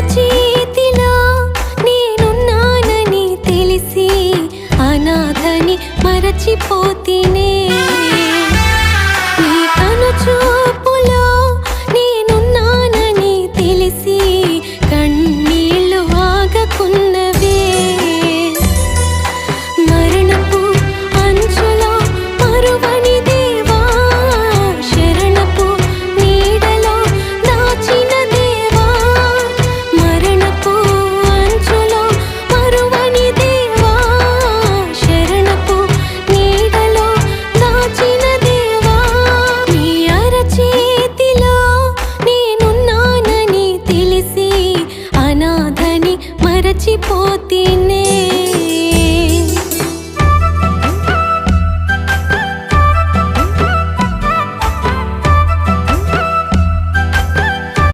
అరచేతిలో నేనున్నానని తెలిసి అనాథని మరచిపోతినే. నీ కనుచూపులో నేనున్నానని తెలిసి కన్నీళ్ళు ఆగకున్నవే. మరణపు అంచులో మరువని దేవా, శరణపు నీడలో దాచిన దేవా. మరణపు అంచులో మరువని దేవా, శరణపు నీడలో దాచిన దేవా. నీ అరచేతిలో నేనున్నానని తెలిసి అనాథని మరచిపో